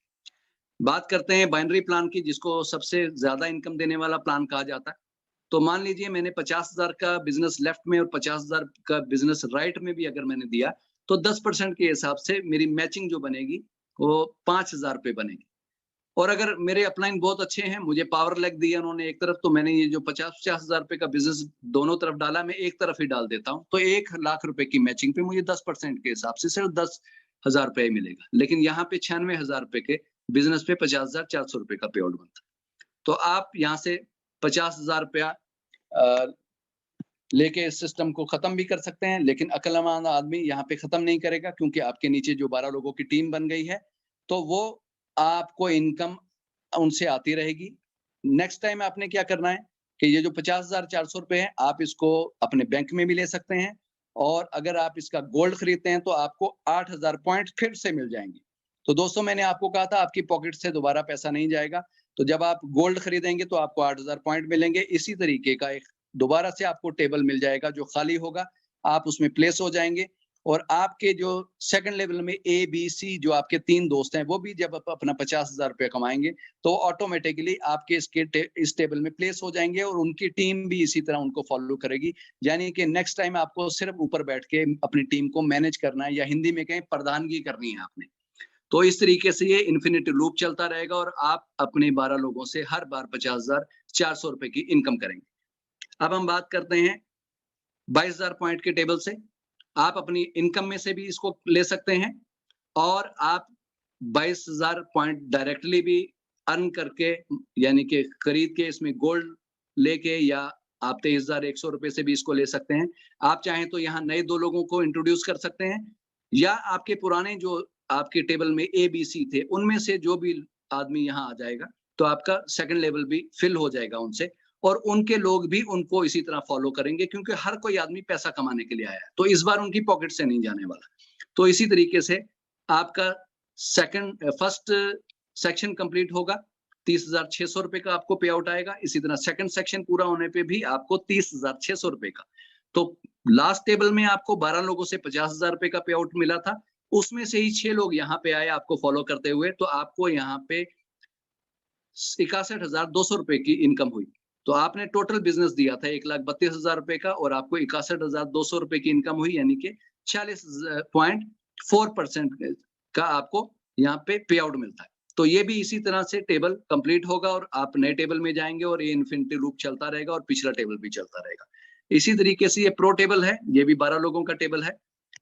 बात करते हैं बाइनरी प्लान की, जिसको सबसे ज़्यादा इनकम देने वाला प्लान कहा जाता है। तो मान लीजिए मैंने 50,000 का बिज़नेस लेफ्ट में और 50,000 का बिज़नेस राइट में भी अगर मैंने दिया, तो 10% के हिसाब से मेरी मैचिंग जो बनेगी, वो ₹5,000 बनेगी। और अगर मेरे अपलाइन बहुत अच्छे हैं, मुझे पावर लेग दिया उन्होंने एक तरफ, तो मैंने ये जो 50,000 का बिज़नेस दोनों तरफ डाला, मैं एक तरफ ही डाल देता हूँ। तो ₹1,00,000 की मैचिंग पे मुझे 10% के हिसाब से सिर्फ 10 हजार रुपये मिलेगा, लेकिन यहाँ पे 96,000 रुपए के बिजनेस पे 50,400 रुपए का पे आउट बनता है। तो आप यहाँ से 50,000 रुपया लेके इस सिस्टम को खत्म भी कर सकते हैं, लेकिन अक्लमंद आदमी यहाँ पे खत्म नहीं करेगा, क्योंकि आपके नीचे जो 12 लोगों की टीम बन गई है, तो वो आपको इनकम उनसे आती रहेगी। नेक्स्ट टाइम आपने क्या करना है कि ये जो 50,400 रुपए हैं, आप इसको अपने बैंक में भी ले सकते हैं, और अगर आप इसका गोल्ड खरीदते हैं तो आपको 8,000 पॉइंट फिर से मिल जाएंगे। तो दोस्तों, मैंने आपको कहा था आपकी पॉकेट से दोबारा पैसा नहीं जाएगा, तो जब आप गोल्ड खरीदेंगे तो आपको 8,000 पॉइंट मिलेंगे। इसी तरीके का एक दोबारा से आपको टेबल मिल जाएगा जो खाली होगा, आप उसमें प्लेस हो जाएंगे, और आपके जो सेकंड लेवल में ए बी सी जो आपके 3 दोस्त हैं, वो भी जब अपना 50,000 रुपया कमाएंगे तो ऑटोमेटिकली आपके इस टेबल में प्लेस हो जाएंगे, और उनकी टीम भी इसी तरह उनको फॉलो करेगी। यानी कि नेक्स्ट टाइम आपको सिर्फ ऊपर बैठ के अपनी टीम को मैनेज करना है, या हिंदी में कहें प्रधानगी करनी है आपने। तो इस तरीके से ये इन्फिनिटी लूप चलता रहेगा, और आप अपने 12 लोगों से हर बार 50,400 रुपए की इनकम करेंगे। अब हम बात करते हैं 22,000 पॉइंट के टेबल से। आप अपनी इनकम में से भी इसको ले सकते हैं, और आप 22,000 पॉइंट डायरेक्टली भी अर्न करके, यानी कि खरीद के इसमें गोल्ड लेके, या आप 23,100 रुपए से भी इसको ले सकते हैं। आप चाहें तो यहाँ नए 2 लोगों को इंट्रोड्यूस कर सकते हैं, या आपके पुराने जो आपके टेबल में ए बी सी थे, उनमें से जो भी आदमी यहाँ आ जाएगा, तो आपका सेकंड लेवल भी फिल हो जाएगा उनसे, और उनके लोग भी उनको इसी तरह फॉलो करेंगे, क्योंकि हर कोई आदमी पैसा कमाने के लिए आया है, तो इस बार उनकी पॉकेट से नहीं जाने वाला। तो इसी तरीके से आपका फर्स्ट सेक्शन कंप्लीट होगा, 30,600 रुपए का आपको पे आउट आएगा। इसी तरह सेकंड सेक्शन पूरा होने पे भी आपको 30,600 रुपए का। तो लास्ट टेबल में आपको 12 लोगों से 50,000 रुपए का पे आउट मिला था, उसमें से ही 6 लोग यहाँ पे आए आपको फॉलो करते हुए, तो आपको यहाँ पे 61,200 रुपए की इनकम हुई। तो आपने टोटल बिजनेस दिया था 1,32,000 रुपए का, और आपको 61,200 रुपए की इनकम हुई, यानी कि 40.4% का आपको यहाँ पे आउट मिलता है। तो ये भी इसी तरह से टेबल कंप्लीट होगा, और आप नए टेबल में जाएंगे, और ये इन्फिनिटी लूप चलता रहेगा, और पिछला टेबल भी चलता रहेगा। इसी तरीके से ये प्रो टेबल है, ये भी 12 लोगों का टेबल है।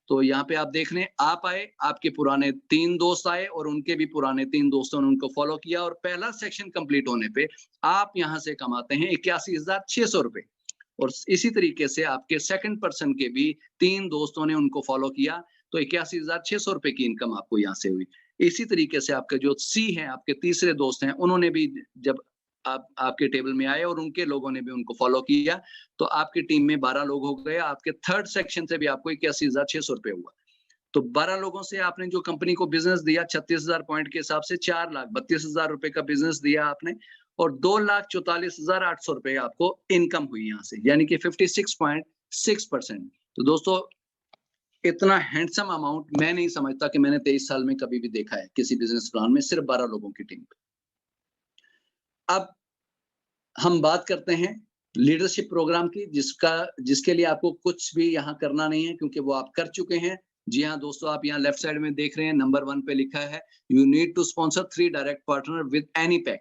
तो यहाँ पे आप देख लें, आप आए, आपके पुराने 3 दोस्त आए, और उनके भी पुराने 3 दोस्तों ने उनको फॉलो किया, और पहला सेक्शन कंप्लीट होने पे आप यहाँ से कमाते हैं 81,600 रुपए। और इसी तरीके से आपके सेकंड पर्सन के भी 3 दोस्तों ने उनको फॉलो किया, तो 81,600 रुपए की इनकम आपको यहाँ से हुई। इसी तरीके से आपके जो सी हैं, आपके तीसरे दोस्त हैं, उन्होंने भी जब आपके टेबल में आए, और उनके लोगों ने भी उनको फॉलो किया, तो आपकी टीम में 12 लोग हो गए। आपके थर्ड सेक्शन से भी आपको 81,600 रुपए हुआ। तो 12 लोगों से आपने जो कंपनी को बिजनेस दिया 36,000 पॉइंट के हिसाब से 4,32,000 रुपए का बिजनेस दिया आपने, और 2,44,800 रुपए आपको इनकम हुई यहाँ से, यानी कि 56.6%। तो दोस्तों, इतना हैंडसम अमाउंट मैं नहीं समझता कि मैंने 23 साल में कभी भी देखा है किसी बिजनेस प्लान में, सिर्फ 12 लोगों की टीम पे। अब हम बात करते हैं लीडरशिप प्रोग्राम की, जिसके लिए आपको कुछ भी यहाँ करना नहीं है, क्योंकि वो आप कर चुके हैं। जी हाँ दोस्तों, आप यहाँ लेफ्ट साइड में देख रहे हैं, नंबर 1 पे लिखा है, you need to sponsor 3 direct partner with any pack.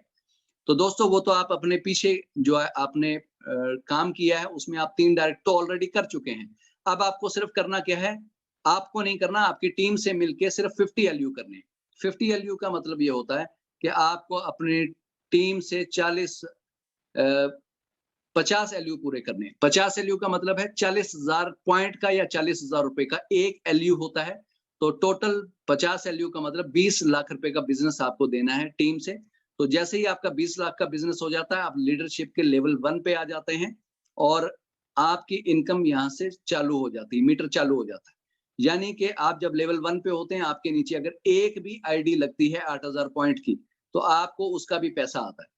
तो दोस्तों, वो तो आप अपने पीछे जो है आपने काम किया है, उसमें आप 3 डायरेक्ट तो ऑलरेडी कर चुके हैं। अब आपको सिर्फ करना क्या है, आपको नहीं करना, आपकी टीम से मिलके सिर्फ 50 एलयू करने। 50 एलयू का मतलब ये होता है कि आपको अपनी टीम से 50 एलयू पूरे करने। 50 एलयू का मतलब है 40,000 पॉइंट का, या 40,000 रुपए का एक एलयू होता है। तो टोटल 50 एलयू का मतलब 20 लाख रुपए का बिजनेस आपको देना है टीम से। तो जैसे ही आपका 20 लाख का बिजनेस हो जाता है, आप लीडरशिप के लेवल 1 पे आ जाते हैं, और आपकी इनकम यहाँ से चालू हो जाती है, मीटर चालू हो जाता है। यानी कि आप जब लेवल 1 पे होते हैं, आपके नीचे अगर एक भी आईडी लगती है 8,000 पॉइंट की, तो आपको उसका भी पैसा आता है।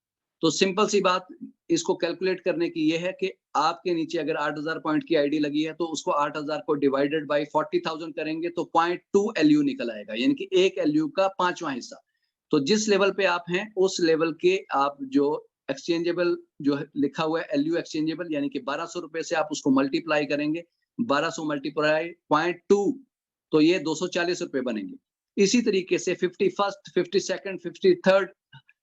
तो सिंपल सी बात इसको कैलकुलेट करने की ये है कि आपके नीचे अगर 8,000 पॉइंट की आईडी लगी है, तो उसको 8,000 को डिवाइडेड बाय 40,000 करेंगे, तो 0.2 एलयू निकल आएगा, यानी कि एक एलयू का 5वां हिस्सा। तो जिस लेवल पे आप हैं, उस लेवल के आप जो एक्सचेंजेबल जो लिखा हुआ है एलयू एक्सचेंजेबल, यानी कि 1200 रुपए से आप उसको मल्टीप्लाई करेंगे, 1200 मल्टीप्लाई 0.2, तो ये 240 रुपए बनेंगे। इसी तरीके से 51st, 52nd, 53rd,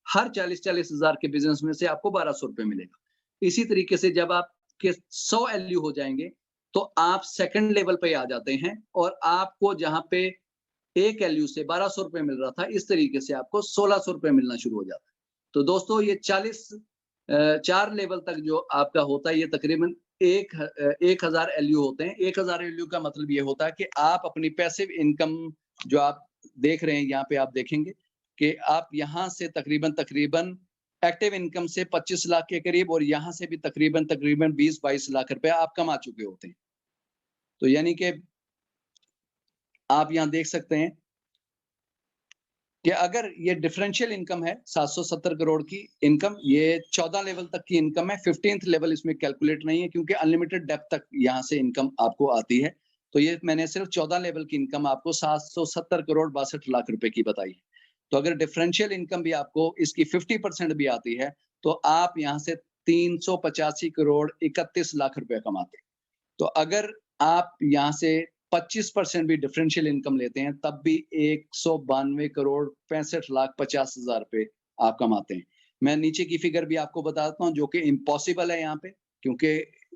हर 40-40 हजार के बिजनेस में से आपको 1200 रुपए मिलेगा। इसी तरीके से जब आपके 100 एलयू हो जाएंगे, तो आप सेकंड लेवल पे आ जाते हैं, और आपको जहां पे एक एलयू से 1200 रुपए मिल रहा था, इस तरीके से आपको 1600 रुपए मिलना शुरू हो जाता है। तो दोस्तों ये 4 लेवल तक जो आपका होता है, ये तकरीबन 1000 एलयू होते हैं। 1000 एलयू का मतलब ये होता है कि आप अपनी पैसिव इनकम जो आप देख रहे हैं, यहाँ पे आप देखेंगे कि आप यहाँ से तकरीबन एक्टिव इनकम से 25 लाख के करीब और यहाँ से भी तकरीबन 20-22 लाख रुपए आप कमा चुके होते हैं। तो यानी कि आप यहाँ देख सकते हैं कि अगर ये डिफरेंशियल इनकम है 770 करोड़ की इनकम, ये 14 लेवल तक की इनकम है। 15th लेवल इसमें कैलकुलेट नहीं है क्योंकि अनलिमिटेड डेप्थ तक यहाँ से इनकम आपको आती है। तो ये मैंने सिर्फ 14 लेवल की इनकम आपको 770 करोड़ 62 लाख रुपए की बताई है। तो अगर डिफरेंशियल इनकम भी आपको इसकी 50% भी आती है, तो आप यहाँ से 385 करोड़ 31 लाख रुपए कमाते हैं। तो अगर आप यहाँ से 25% भी डिफरेंशियल इनकम लेते हैं, तब भी 192 करोड़ 65 लाख 50 हजार रुपए आप कमाते हैं। मैं नीचे की फिगर भी आपको बताता हूँ जो कि इम्पॉसिबल है यहाँ पे, क्योंकि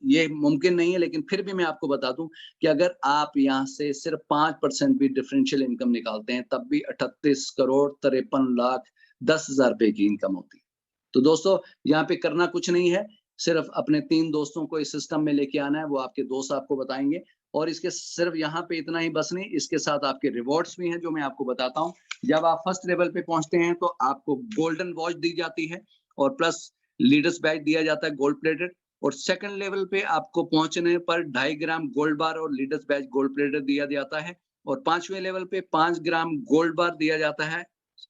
ये मुमकिन नहीं है, लेकिन फिर भी मैं आपको बता दूं कि अगर आप यहाँ से सिर्फ 5% भी डिफरेंशियल इनकम निकालते हैं, तब भी 38 करोड़ 53 लाख 10 हजार रुपए की इनकम होती है। तो दोस्तों यहाँ पे करना कुछ नहीं है, सिर्फ अपने 3 दोस्तों को इस सिस्टम में लेके आना है, वो आपके दोस्त आपको बताएंगे। और इसके सिर्फ यहाँ पे इतना ही बस नहीं, इसके साथ आपके रिवॉर्ड्स भी हैं जो मैं आपको बताता हूँ। जब आप फर्स्ट लेवल पे पहुंचते हैं तो आपको गोल्डन वॉच दी जाती है और प्लस लीडर्स बैच दिया जाता है गोल्ड प्लेटेड। और सेकंड लेवल पे आपको पहुंचने पर 2.5 ग्राम गोल्ड बार और लीडर्स बैच गोल्ड प्लेटेड दिया जाता है। और 5वें लेवल पे 5 ग्राम गोल्ड बार दिया जाता है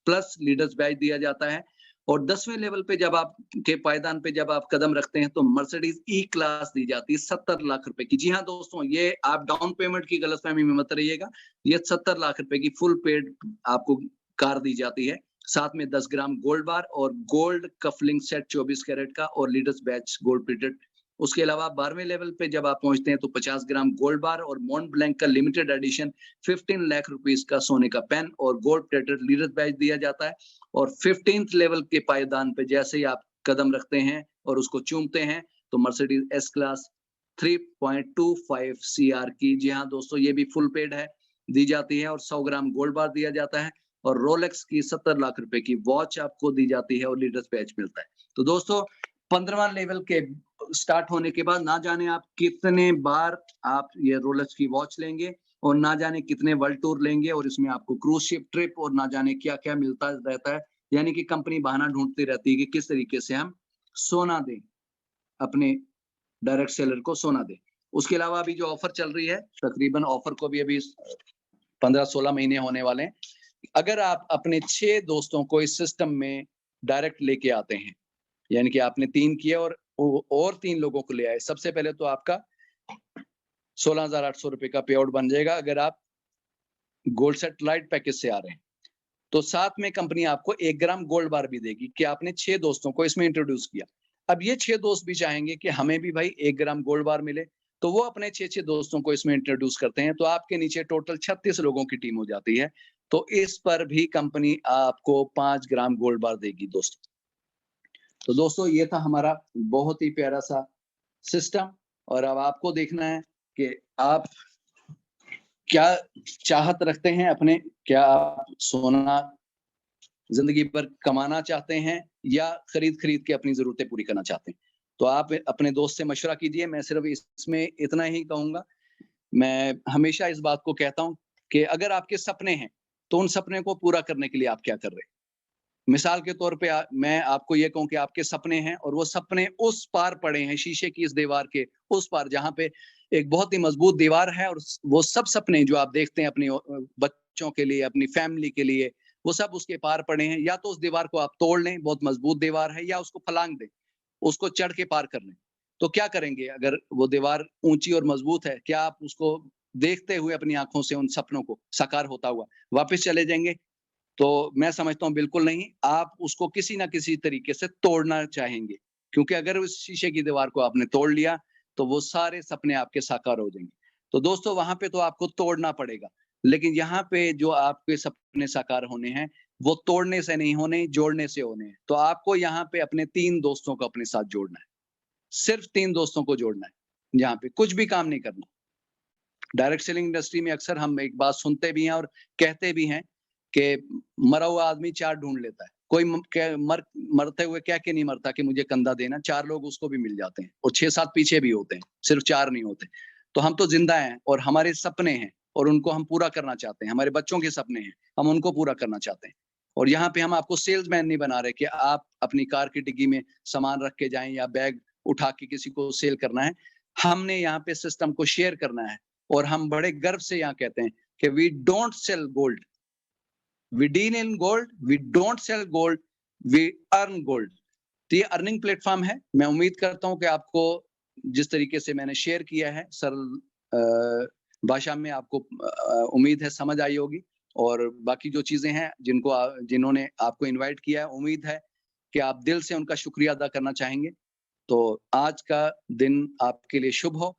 प्लस लीडर्स बैच दिया जाता है। और 10वें लेवल पे जब आप के पायदान पे जब आप कदम रखते हैं तो मर्सिडीज ई क्लास दी जाती है 70 लाख रुपए की। जी हाँ दोस्तों, ये आप डाउन पेमेंट की गलतफहमी में मत रहिएगा, ये 70 लाख रुपए की फुल पेड आपको कार दी जाती है, साथ में 10 ग्राम गोल्ड बार और गोल्ड कफलिंग सेट 24 कैरेट का और लीडर्स बैच गोल्ड प्लेटेड। उसके अलावा 12वें लेवल पे जब आप पहुंचते हैं तो 50 ग्राम गोल्ड बार और मॉन्ट ब्लैंक का लिमिटेड एडिशन 15 लाख रुपीस का सोने का पेन और गोल्ड प्लेटेड लीडर्स बैच दिया जाता है। और 15th लेवल के पायदान पे जैसे ही आप कदम रखते हैं और उसको चूमते हैं तो मर्सिडीज एस क्लास 3.25 सीआर की, जी हाँ दोस्तों, ये भी फुल पेड है, दी जाती है और 100 ग्राम गोल्ड बार दिया जाता है। और रोलेक्स की 70 लाख रुपए की वॉच आपको दी जाती है और लीडर्स बैच मिलता है। तो दोस्तों 15वां लेवल के स्टार्ट होने के बाद ना जाने आप कितने बार आप ये रोलेक्स की वॉच लेंगे और ना जाने कितने वर्ल्ड टूर लेंगे और इसमें आपको क्रूज शिप ट्रिप और ना जाने क्या-क्या मिलता रहता है। यानी कि कंपनी बहाना ढूंढती रहती है कि किस तरीके से हम सोना दें, अपने डायरेक्ट सेलर को सोना दें। उसके अलावा अभी जो ऑफर चल रही है, तकरीबन ऑफर को भी अभी 15-16 महीने होने वाले हैं। अगर आप अपने 6 दोस्तों को इस सिस्टम में डायरेक्ट लेके आते हैं, यानी कि आपने 3 किए और 3 लोगों को ले आए, सबसे पहले तो आपका 16,800 रुपए का पे आउट बन जाएगा अगर आप गोल्ड सेट लाइट पैकेज से आ रहे हैं। तो साथ में कंपनी आपको 1 ग्राम गोल्ड बार भी देगी कि आपने 6 दोस्तों को इसमें इंट्रोड्यूस किया। अब ये 6 दोस्त भी चाहेंगे कि हमें भी भाई 1 ग्राम गोल्ड बार मिले, तो वो अपने 6-6 दोस्तों को इसमें इंट्रोड्यूस करते हैं, तो आपके नीचे टोटल 36 लोगों की टीम हो जाती है। तो इस पर भी कंपनी आपको 5 ग्राम गोल्ड बार देगी दोस्तों। तो दोस्तों ये था हमारा बहुत ही प्यारा सा सिस्टम और अब आपको देखना है कि आप क्या चाहत रखते हैं अपने, क्या आप सोना जिंदगी भर कमाना चाहते हैं या खरीद के अपनी जरूरतें पूरी करना चाहते हैं। तो आप अपने दोस्त से मशवरा कीजिए। मैं सिर्फ इसमें इतना ही कहूंगा, मैं हमेशा इस बात को कहता हूं कि अगर आपके सपने हैं तो उन सपने को पूरा करने के लिए आप क्या कर रहे हैं। मिसाल के तौर पे मैं आपको ये कहूं कि आपके सपने हैं और वो सपने उस पार पड़े हैं, शीशे की इस दीवार के उस पार, जहां पे एक बहुत ही मजबूत दीवार है और वो सब सपने जो आप देखते हैं अपने बच्चों के लिए, अपनी फैमिली के लिए, वो सब उसके पार पड़े हैं। या तो उस दीवार को आप तोड़ लें, बहुत मजबूत दीवार है, या उसको फलांग दें, उसको चढ़ के पार कर लें। तो क्या करेंगे अगर वो दीवार ऊंची और मजबूत है? क्या आप उसको देखते हुए अपनी आंखों से उन सपनों को साकार होता हुआ वापस चले जाएंगे? तो मैं समझता हूँ बिल्कुल नहीं, आप उसको किसी ना किसी तरीके से तोड़ना चाहेंगे, क्योंकि अगर उस शीशे की दीवार को आपने तोड़ लिया, तो वो सारे सपने आपके साकार हो जाएँगे। तो दोस्तों वहाँ पे तो आपको तोड़ना पड़ेगा, लेकिन यहाँ पे जो आपके सपने साकार होने हैं, वो तोड़ने से नहीं होने, जोड़ने से होने हैं। तो आपको यहाँ पे अपने 3 दोस्तों को अपने साथ जोड़ना है, सिर्फ 3 दोस्तों को जोड़ना है, यहाँ पे कुछ भी काम नहीं करना। डायरेक्ट सेलिंग इंडस्ट्री में अक्सर हम एक बात सुनते भी हैं और कहते भी हैं कि मरा हुआ आदमी 4 ढूँढ लेता है। कोई मरते हुए कह के नहीं मरता कि मुझे कंधा देना, 4 लोग उसको भी मिल जाते हैं और 6-7 पीछे भी होते हैं, सिर्फ 4 नहीं होते। तो हम तो ज़िंदा हैं और हमारे सपने हैं और उनको हम पूरा करना चाहते हैं, हमारे बच्चों के सपने हैं, हम उनको पूरा करना चाहते हैं। और यहाँ पे हम आपको सेल्समैन नहीं बना रहे कि आप अपनी कार की डिग्गी में सामान रख के जाएँ या बैग उठा के किसी को सेल करना है। हमने यहाँ पे सिस्टम को शेयर करना है और हम बड़े गर्व से यहाँ कहते हैं कि we don't sell gold, we deal in gold, we don't sell gold, we earn gold. तो ये अर्निंग प्लेटफ़ॉर्म है। मैं उम्मीद करता हूँ कि आपको जिस तरीके से मैंने शेयर किया है सरल भाषा में आपको उम्मीद है समझ आई होगी और बाकी जो चीज़ें हैं जिन्होंने आपको इनवाइट किया है, उम्मीद है कि आप दिल से उनका शुक्रिया अदा करना चाहेंगे। तो आज का दिन आपके लिए शुभ हो